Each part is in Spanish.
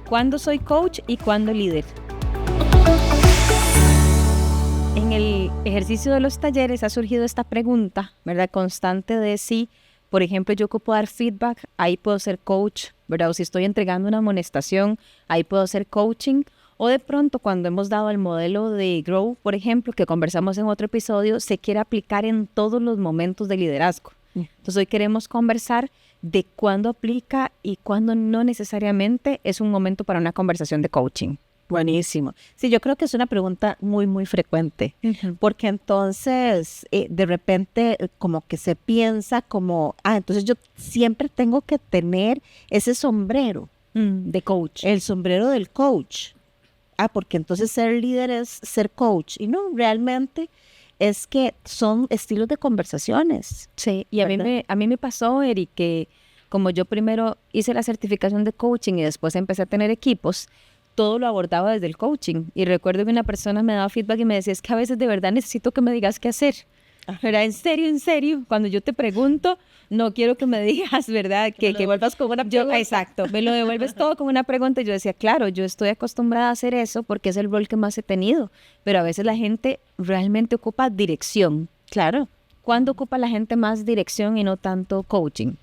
¿Cuándo soy coach y cuándo líder? En el ejercicio de los talleres ha surgido esta pregunta, ¿verdad? Constante de si, por ejemplo, yo ocupo dar feedback, ahí puedo ser coach, ¿verdad? O si estoy entregando una amonestación, ahí puedo ser coaching. O de pronto, cuando hemos dado el modelo de Grow, por ejemplo, que conversamos en otro episodio, se quiere aplicar en todos los momentos de liderazgo. Entonces, hoy queremos conversar de cuándo aplica y cuándo no necesariamente es un momento para una conversación de coaching. Buenísimo. Sí, yo creo que es una pregunta muy, muy frecuente, porque entonces de repente como que se piensa como, entonces yo siempre tengo que tener ese sombrero de coach. El sombrero del coach. Porque entonces ser líder es ser coach. Y no, realmente es que son estilos de conversaciones. Sí, y a mí me pasó, Eri, que como yo primero hice la certificación de coaching y después empecé a tener equipos, todo lo abordaba desde el coaching. Y recuerdo que una persona me daba feedback y me decía, es que a veces de verdad necesito que me digas qué hacer. ¿Verdad? En serio, cuando yo te pregunto, no quiero que me digas, ¿verdad? Que devuelvas con una pregunta. Exacto, me lo devuelves todo con una pregunta. Yo decía, claro, yo estoy acostumbrada a hacer eso porque es el rol que más he tenido, pero a veces la gente realmente ocupa dirección. Claro. ¿Cuándo ocupa la gente más dirección y no tanto coaching?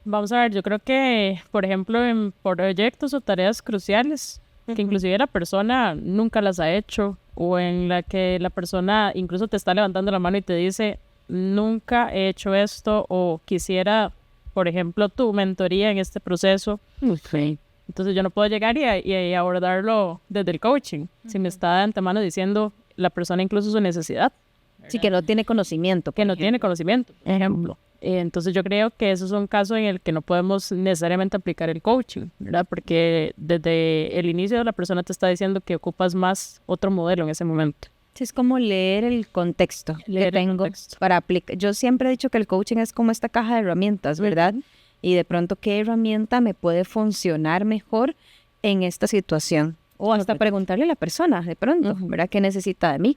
Vamos a ver, yo creo que, por ejemplo, en proyectos o tareas cruciales, que inclusive la persona nunca las ha hecho, o en la que la persona incluso te está levantando la mano y te dice, nunca he hecho esto, o quisiera, por ejemplo, tu mentoría en este proceso. Okay. Entonces yo no puedo llegar y abordarlo desde el coaching, si me está de antemano diciendo la persona incluso su necesidad. Sí, que no tiene conocimiento. Que no tiene conocimiento, por ejemplo. Entonces yo creo que eso es un caso en el que no podemos necesariamente aplicar el coaching, ¿verdad? Porque desde el inicio la persona te está diciendo que ocupas más otro modelo en ese momento. Sí, es como leer el contexto que tengo para aplicar. Yo siempre he dicho que el coaching es como esta caja de herramientas, ¿verdad? Y de pronto, ¿qué herramienta me puede funcionar mejor en esta situación? O hasta preguntarle a la persona, de pronto, ¿verdad? ¿Qué necesita de mí?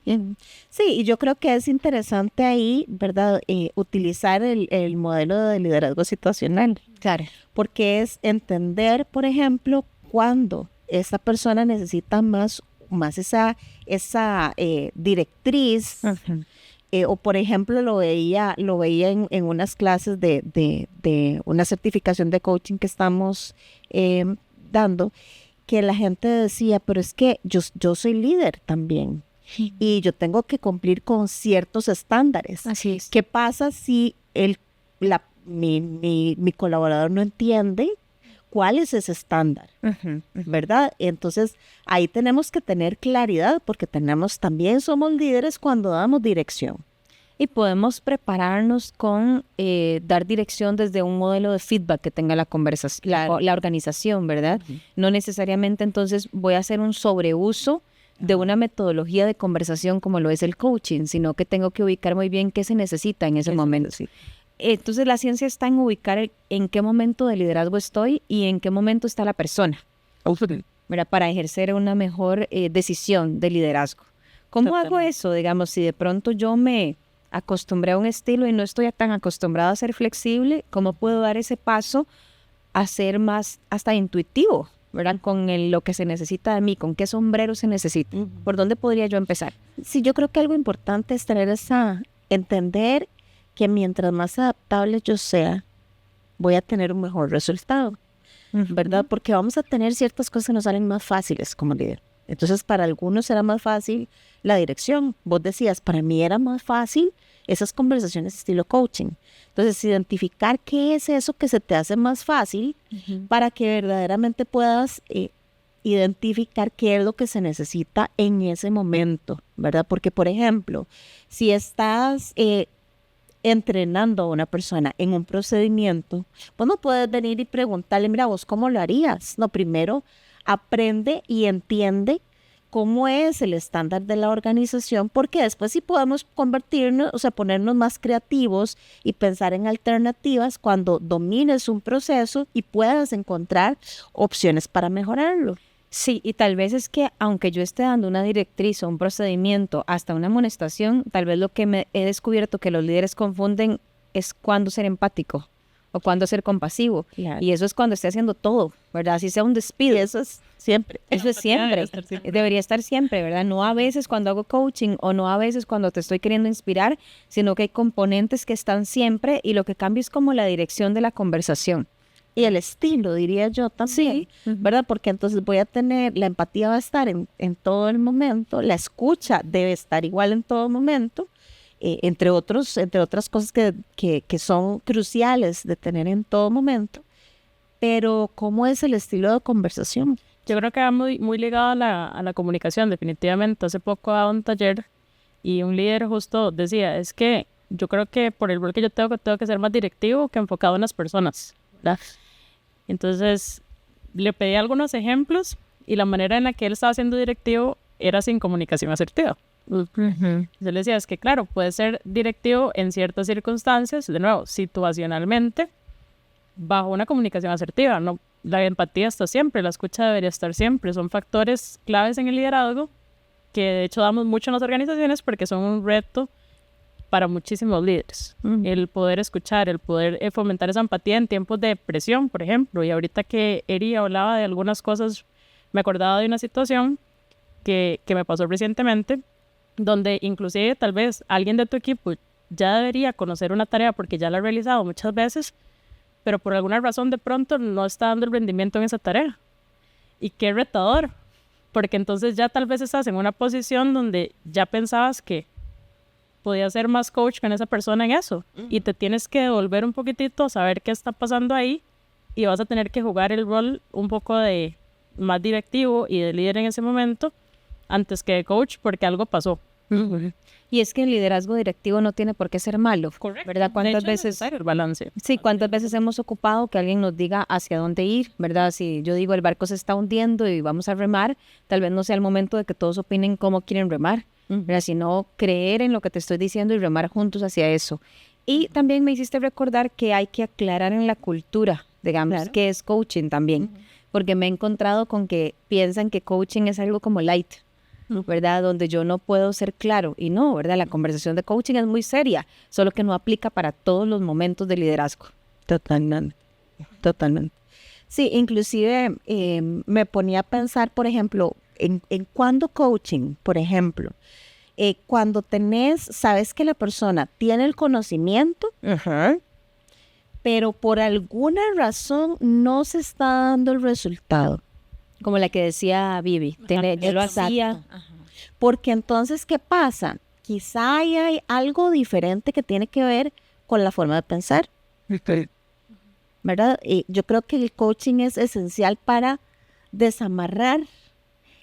Sí, y yo creo que es interesante ahí, ¿verdad? Utilizar el modelo de liderazgo situacional. Claro. Porque es entender, por ejemplo, cuando esa persona necesita más esa directriz. O por ejemplo, lo veía en unas clases de una certificación de coaching que estamos dando, que la gente decía, pero es que yo soy líder también y yo tengo que cumplir con ciertos estándares. Así es. ¿Qué pasa si mi colaborador no entiende cuál es ese estándar? ¿Verdad? Entonces, ahí tenemos que tener claridad porque también somos líderes cuando damos dirección. Y podemos prepararnos con dar dirección desde un modelo de feedback que tenga la conversación, la organización, ¿verdad? No necesariamente entonces voy a hacer un sobreuso de una metodología de conversación como lo es el coaching, sino que tengo que ubicar muy bien qué se necesita en ese momento. Entonces la ciencia está en ubicar en qué momento de liderazgo estoy y en qué momento está la persona, ¿verdad? Para ejercer una mejor decisión de liderazgo. ¿Cómo hago eso? Digamos, si de pronto yo me acostumbré a un estilo y no estoy tan acostumbrada a ser flexible, ¿cómo puedo dar ese paso a ser más hasta intuitivo, ¿verdad? Con lo que se necesita de mí, con qué sombrero se necesita. ¿Por dónde podría yo empezar? Sí, yo creo que algo importante es entender que mientras más adaptable yo sea, voy a tener un mejor resultado, ¿verdad? Porque vamos a tener ciertas cosas que nos salen más fáciles como líder. Entonces, para algunos será más fácil la dirección. Vos decías, para mí era más fácil esas conversaciones estilo coaching. Entonces, identificar qué es eso que se te hace más fácil para que verdaderamente puedas identificar qué es lo que se necesita en ese momento, ¿verdad? Porque, por ejemplo, si estás entrenando a una persona en un procedimiento, pues no puedes venir y preguntarle, mira, vos, ¿cómo lo harías? No, primero aprende y entiende cómo es el estándar de la organización, porque después sí podemos convertirnos, o sea, ponernos más creativos y pensar en alternativas cuando domines un proceso y puedas encontrar opciones para mejorarlo. Sí, y tal vez es que aunque yo esté dando una directriz o un procedimiento, hasta una amonestación, tal vez lo que me he descubierto que los líderes confunden es cuándo ser empático o cuándo ser compasivo. Claro. Y eso es cuando esté haciendo todo, ¿verdad? Así sea un despido. Y eso es siempre. Eso es siempre. siempre. Debería estar siempre, ¿verdad? No a veces cuando hago coaching o no a veces cuando te estoy queriendo inspirar, sino que hay componentes que están siempre y lo que cambia es como la dirección de la conversación. Y el estilo, diría yo también, ¿verdad? Porque entonces voy a tener, la empatía va a estar en todo el momento, la escucha debe estar igual en todo momento, entre otras cosas que son cruciales de tener en todo momento. Pero, ¿cómo es el estilo de conversación? Yo creo que va muy, muy ligado a la comunicación, definitivamente. Hace poco daba un taller y un líder justo decía, es que yo creo que por el rol que yo tengo que ser más directivo que enfocado en las personas, ¿verdad? Entonces, le pedí algunos ejemplos y la manera en la que él estaba siendo directivo era sin comunicación asertiva. Yo le decía, es que claro, puede ser directivo en ciertas circunstancias, de nuevo, situacionalmente, bajo una comunicación asertiva. No, la empatía está siempre, la escucha debería estar siempre. Son factores claves en el liderazgo que de hecho damos mucho en las organizaciones porque son un reto para muchísimos líderes. El poder escuchar, el poder fomentar esa empatía en tiempos de presión, por ejemplo. Y ahorita que Eri hablaba de algunas cosas, me acordaba de una situación que me pasó recientemente, donde inclusive tal vez alguien de tu equipo ya debería conocer una tarea porque ya la ha realizado muchas veces, pero por alguna razón de pronto no está dando el rendimiento en esa tarea. Y qué retador, porque entonces ya tal vez estás en una posición donde ya pensabas que podías ser más coach con esa persona en eso, y te tienes que devolver un poquitito, saber qué está pasando ahí, y vas a tener que jugar el rol un poco de más directivo y de líder en ese momento, antes que de coach, porque algo pasó. Y es que el liderazgo directivo no tiene por qué ser malo, Correcto. ¿verdad? ¿Cuántas De hecho, es veces necesario el balance? Sí, ¿cuántas veces hemos ocupado que alguien nos diga hacia dónde ir, verdad? Si yo digo el barco se está hundiendo y vamos a remar, tal vez no sea el momento de que todos opinen cómo quieren remar, ¿verdad? Sino creer en lo que te estoy diciendo y remar juntos hacia eso. Y también me hiciste recordar que hay que aclarar en la cultura, digamos, que es coaching también, porque me he encontrado con que piensan que coaching es algo como light, ¿verdad? Donde yo no puedo ser claro. Y no, ¿verdad? La conversación de coaching es muy seria, solo que no aplica para todos los momentos de liderazgo. Totalmente. Sí, inclusive me ponía a pensar, por ejemplo, en cuando coaching, por ejemplo, cuando sabes que la persona tiene el conocimiento, pero por alguna razón no se está dando el resultado. Como la que decía Vivi, yo lo hacía. Porque entonces, ¿qué pasa? Quizá hay algo diferente que tiene que ver con la forma de pensar, ¿verdad? Yo creo que el coaching es esencial para desamarrar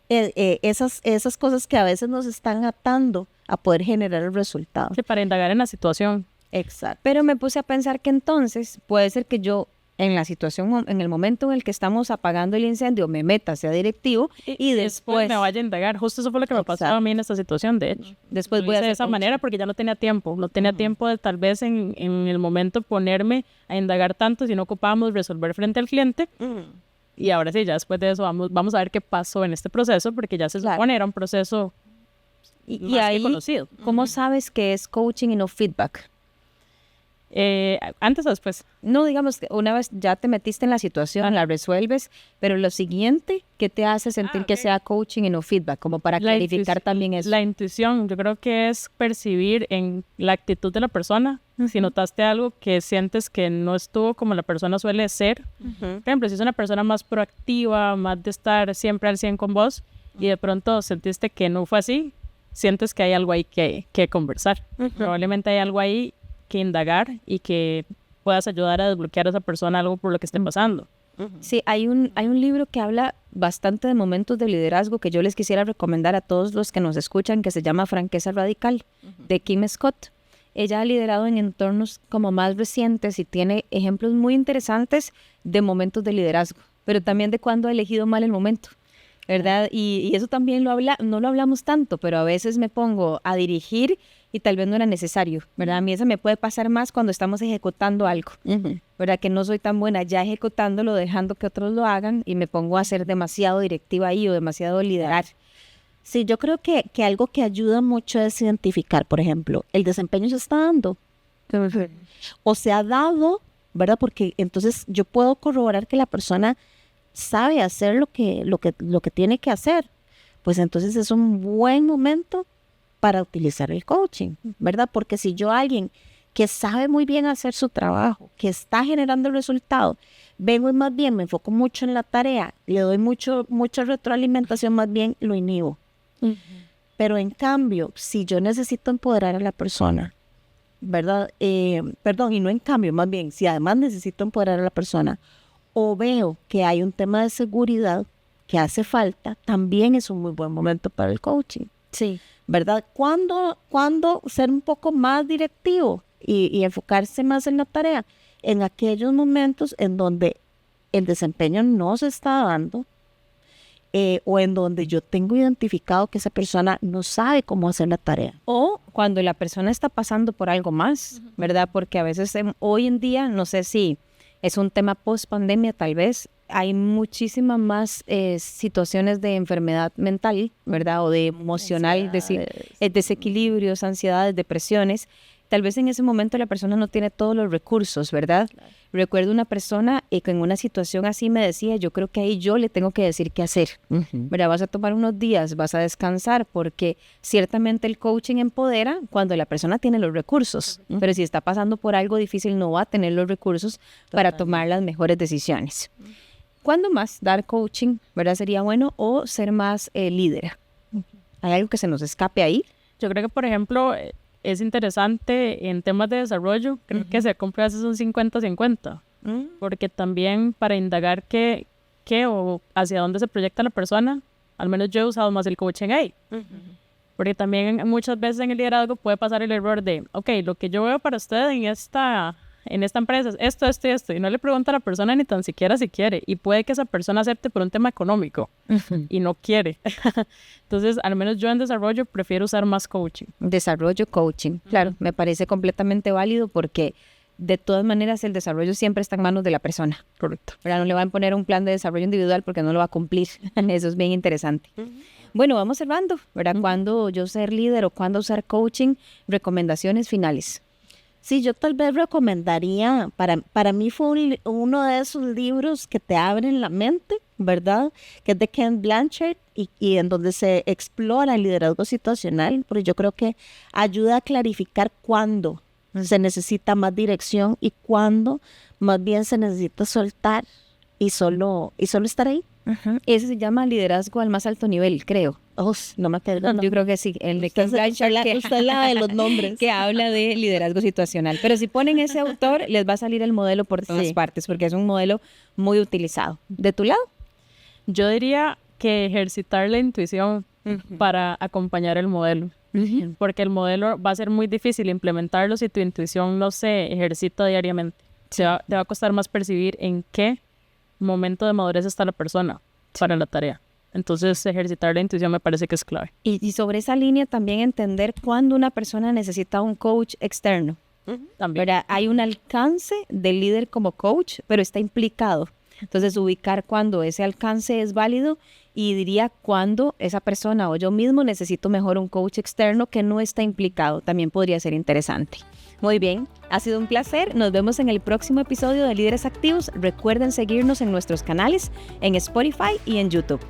esas cosas que a veces nos están atando a poder generar el resultado. Sí, para indagar en la situación. Exacto. Pero me puse a pensar que entonces puede ser que yo en la situación, en el momento en el que estamos apagando el incendio, me meta, sea directivo, y después me vaya a indagar. Justo eso fue lo que me pasó a mí en esta situación, de hecho. Después voy a hacer de esa manera porque ya no tenía tiempo. No tenía tiempo de tal vez en el momento ponerme a indagar tanto si no ocupábamos resolver frente al cliente. Y ahora sí, ya después de eso vamos a ver qué pasó en este proceso, porque ya se supone era un proceso y ahí, conocido. ¿Cómo sabes que es coaching y no feedback? ¿Antes o después? No, digamos que una vez ya te metiste en la situación, la resuelves, pero lo siguiente, ¿qué te hace sentir que sea coaching y no feedback? Como para clarificar también eso. La intuición, yo creo que es percibir en la actitud de la persona, si notaste algo que sientes que no estuvo como la persona suele ser. Por ejemplo, si es una persona más proactiva, más de estar siempre al 100 con vos, y de pronto sentiste que no fue así, sientes que hay algo ahí que conversar. Probablemente hay algo ahí que indagar y que puedas ayudar a desbloquear a esa persona algo por lo que esté pasando. Sí, hay un libro que habla bastante de momentos de liderazgo que yo les quisiera recomendar a todos los que nos escuchan, que se llama Franqueza Radical, de Kim Scott. Ella ha liderado en entornos como más recientes y tiene ejemplos muy interesantes de momentos de liderazgo, pero también de cuando ha elegido mal el momento, ¿verdad? Y eso también no lo hablamos tanto, pero a veces me pongo a dirigir y tal vez no era necesario, ¿verdad? A mí eso me puede pasar más cuando estamos ejecutando algo, ¿verdad? Que no soy tan buena ya ejecutándolo, dejando que otros lo hagan y me pongo a ser demasiado directiva ahí o demasiado liderar. Sí, yo creo que algo que ayuda mucho es identificar, por ejemplo, el desempeño se está dando o se ha dado ¿verdad? Porque entonces yo puedo corroborar que la persona sabe hacer lo que tiene que hacer. Pues entonces es un buen momento para utilizar el coaching, ¿verdad? Porque si yo alguien que sabe muy bien hacer su trabajo, que está generando el resultado, vengo y más bien me enfoco mucho en la tarea, le doy mucha retroalimentación, más bien lo inhibo. Pero en cambio, si yo necesito empoderar a la persona, ¿verdad? Y no en cambio, más bien, si además necesito empoderar a la persona, o veo que hay un tema de seguridad que hace falta, también es un muy buen momento para el coaching. Sí. ¿Verdad? ¿Cuándo ser un poco más directivo y enfocarse más en la tarea? En aquellos momentos en donde el desempeño no se está dando, o en donde yo tengo identificado que esa persona no sabe cómo hacer la tarea. O cuando la persona está pasando por algo más, ¿verdad? Porque a veces hoy en día, no sé si es un tema post pandemia, tal vez hay muchísimas más situaciones de enfermedad mental, ¿verdad? O de emocional, desequilibrios, ansiedades, depresiones. Tal vez en ese momento la persona no tiene todos los recursos, ¿verdad? Claro. Recuerdo una persona que en una situación así me decía, yo creo que ahí yo le tengo que decir qué hacer, ¿verdad? Vas a tomar unos días, vas a descansar, porque ciertamente el coaching empodera cuando la persona tiene los recursos, pero si está pasando por algo difícil no va a tener los recursos para tomar las mejores decisiones. ¿Cuándo más dar coaching, verdad? Sería bueno, o ser más líder. ¿Hay algo que se nos escape ahí? Yo creo que, por ejemplo, es interesante en temas de desarrollo, creo que se compra a veces un 50-50, porque también para indagar qué o hacia dónde se proyecta la persona, al menos yo he usado más el coaching ahí. Porque también muchas veces en el liderazgo puede pasar el error de, ok, lo que yo veo para usted en esta empresa es esto, y no le pregunta a la persona ni tan siquiera si quiere, y puede que esa persona acepte por un tema económico, y no quiere. Entonces, al menos yo en desarrollo prefiero usar más coaching. Desarrollo, coaching, claro, me parece completamente válido porque de todas maneras el desarrollo siempre está en manos de la persona. Correcto. ¿Verdad? No le van a poner un plan de desarrollo individual porque no lo va a cumplir. Eso es bien interesante. Bueno, vamos cerrando, ¿verdad? ¿Cuándo yo ser líder o cuándo usar coaching? Recomendaciones finales. Sí, yo tal vez recomendaría, para mí fue uno de esos libros que te abren la mente, ¿verdad? Que es de Ken Blanchard y en donde se explora el liderazgo situacional, porque yo creo que ayuda a clarificar cuándo se necesita más dirección y cuándo más bien se necesita soltar y solo estar ahí. Ese se llama liderazgo al más alto nivel, creo. No me acuerdo. Yo creo que sí, el de Ken Blanchard, usted la de los nombres. Que habla de liderazgo situacional. Pero si ponen ese autor, les va a salir el modelo por todas partes, porque es un modelo muy utilizado. ¿De tu lado? Yo diría que ejercitar la intuición para acompañar el modelo. Porque el modelo va a ser muy difícil implementarlo si tu intuición no se ejercita diariamente. Te va a costar más percibir en qué momento de madurez está la persona para la tarea. Entonces, ejercitar la intuición me parece que es clave. Y sobre esa línea también entender cuándo una persona necesita un coach externo. También. ¿Verdad? Hay un alcance del líder como coach, pero está implicado. Entonces, ubicar cuándo ese alcance es válido y diría cuándo esa persona o yo mismo necesito mejor un coach externo que no está implicado. También podría ser interesante. Muy bien, ha sido un placer. Nos vemos en el próximo episodio de Líderes Activos. Recuerden seguirnos en nuestros canales, en Spotify y en YouTube.